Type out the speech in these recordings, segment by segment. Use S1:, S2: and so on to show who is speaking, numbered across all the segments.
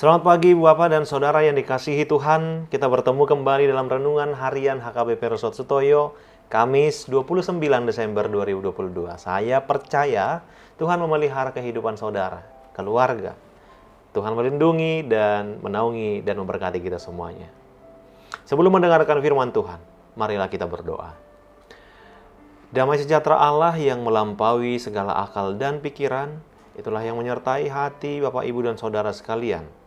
S1: Selamat pagi Bapak dan Saudara yang dikasihi Tuhan. Kita bertemu kembali dalam renungan harian HKBP Resort Sutoyo, Kamis 29 Desember 2022. Saya percaya Tuhan memelihara kehidupan saudara, keluarga. Tuhan melindungi dan menaungi dan memberkati kita semuanya. Sebelum mendengarkan firman Tuhan, marilah kita berdoa. Damai sejahtera Allah yang melampaui segala akal dan pikiran, itulah yang menyertai hati Bapak, Ibu, dan Saudara sekalian.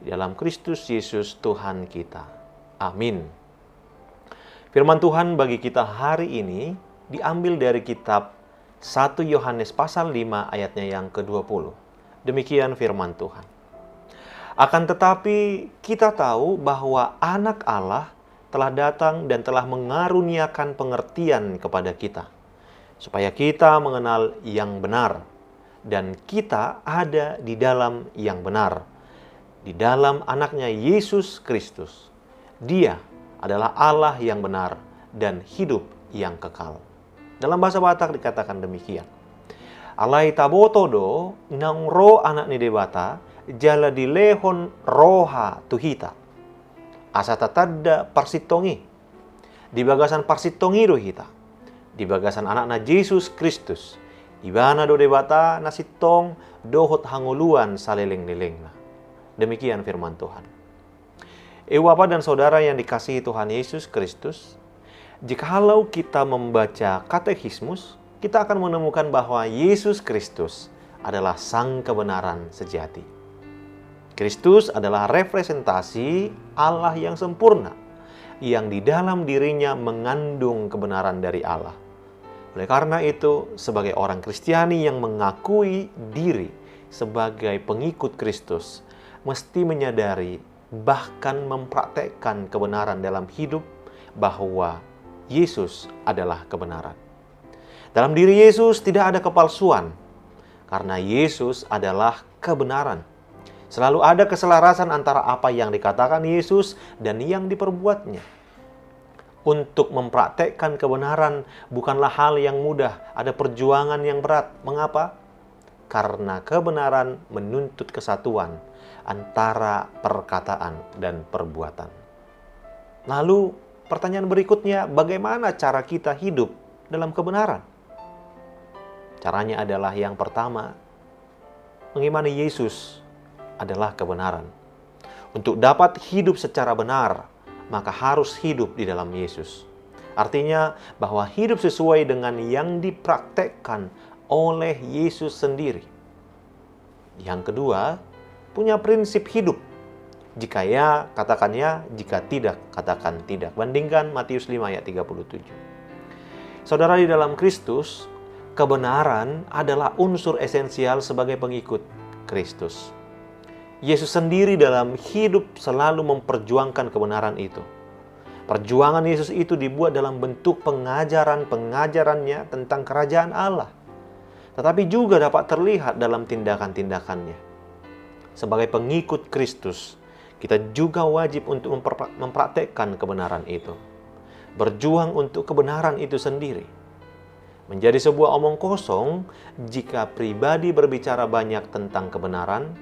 S1: Di dalam Kristus Yesus Tuhan kita. Amin. Firman Tuhan bagi kita hari ini diambil dari kitab 1 Yohanes pasal 5 ayatnya yang ke-20. Demikian firman Tuhan. Akan tetapi kita tahu bahwa anak Allah telah datang dan telah mengaruniakan pengertian kepada kita, supaya kita mengenal yang benar, dan kita ada di dalam yang benar, di dalam anaknya Yesus Kristus. Dia adalah Allah yang benar dan hidup yang kekal. Dalam bahasa Batak dikatakan demikian. Alai tabotodo nang ro anak ni debata jala dilehon roha tuhita. Asa tatadda parsitongi. Di bagasan parsitongi rohita. Di bagasan anakna Yesus Kristus. Ibana do debata nasitong dohot hanguluan saleleng-lelengna. Demikian firman Tuhan. Bapak dan Saudara yang dikasihi Tuhan Yesus Kristus, jikalau kita membaca katekismus, kita akan menemukan bahwa Yesus Kristus adalah sang kebenaran sejati. Kristus adalah representasi Allah yang sempurna, yang di dalam dirinya mengandung kebenaran dari Allah. Oleh karena itu, sebagai orang Kristiani yang mengakui diri sebagai pengikut Kristus, mesti menyadari, bahkan mempraktekkan kebenaran dalam hidup, bahwa Yesus adalah kebenaran. Dalam diri Yesus tidak ada kepalsuan, karena Yesus adalah kebenaran. Selalu ada keselarasan antara apa yang dikatakan Yesus dan yang diperbuatnya. Untuk mempraktekkan kebenaran bukanlah hal yang mudah, ada perjuangan yang berat. Mengapa? Karena kebenaran menuntut kesatuan antara perkataan dan perbuatan. Lalu pertanyaan berikutnya, bagaimana cara kita hidup dalam kebenaran? Caranya adalah yang pertama, mengimani Yesus adalah kebenaran. Untuk dapat hidup secara benar, maka harus hidup di dalam Yesus. Artinya bahwa hidup sesuai dengan yang dipraktekkan oleh Yesus sendiri. Yang kedua, punya prinsip hidup. Jika ya, katakan ya. Jika tidak, katakan tidak. Bandingkan Matius 5 ayat 37. Saudara, di dalam Kristus, kebenaran adalah unsur esensial sebagai pengikut Kristus. Yesus sendiri dalam hidup selalu memperjuangkan kebenaran itu. Perjuangan Yesus itu dibuat dalam bentuk pengajarannya tentang kerajaan Allah. Tetapi juga dapat terlihat dalam tindakan-tindakannya. Sebagai pengikut Kristus, kita juga wajib untuk mempraktekkan kebenaran itu. Berjuang untuk kebenaran itu sendiri. Menjadi sebuah omong kosong jika pribadi berbicara banyak tentang kebenaran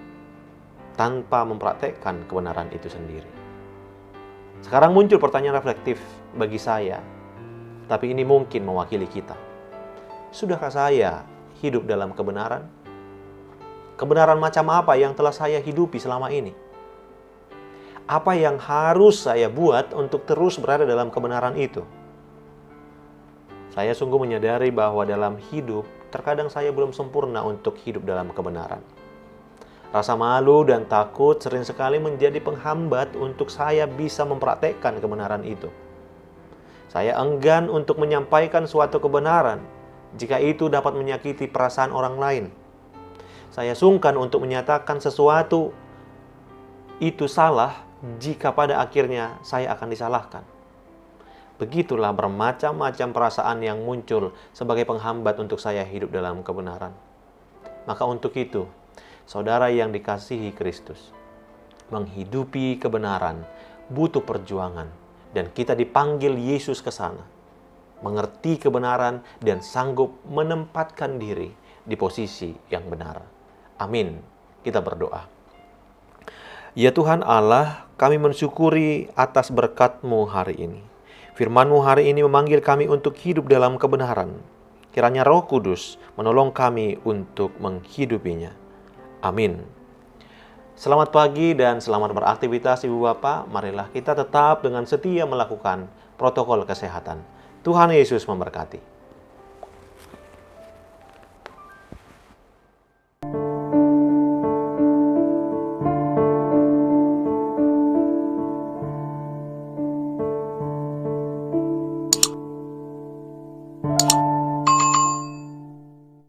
S1: tanpa mempraktekkan kebenaran itu sendiri. Sekarang muncul pertanyaan reflektif bagi saya, tapi ini mungkin mewakili kita. Sudahkah saya hidup dalam kebenaran? Kebenaran macam apa yang telah saya hidupi selama ini? Apa yang harus saya buat untuk terus berada dalam kebenaran itu? Saya sungguh menyadari bahwa dalam hidup, terkadang saya belum sempurna untuk hidup dalam kebenaran. Rasa malu dan takut sering sekali menjadi penghambat untuk saya bisa mempraktekkan kebenaran itu. Saya enggan untuk menyampaikan suatu kebenaran jika itu dapat menyakiti perasaan orang lain. Saya sungkan untuk menyatakan sesuatu itu salah jika pada akhirnya saya akan disalahkan. Begitulah bermacam-macam perasaan yang muncul sebagai penghambat untuk saya hidup dalam kebenaran. Maka untuk itu, saudara yang dikasihi Kristus, menghidupi kebenaran butuh perjuangan, dan kita dipanggil Yesus ke sana. Mengerti kebenaran dan sanggup menempatkan diri di posisi yang benar. Amin. Kita berdoa. Ya Tuhan Allah, kami mensyukuri atas berkat-Mu hari ini. Firman-Mu hari ini memanggil kami untuk hidup dalam kebenaran. Kiranya Roh Kudus menolong kami untuk menghidupinya. Amin. Selamat pagi dan selamat beraktivitas Ibu Bapak. Marilah kita tetap dengan setia melakukan protokol kesehatan. Tuhan Yesus memberkati.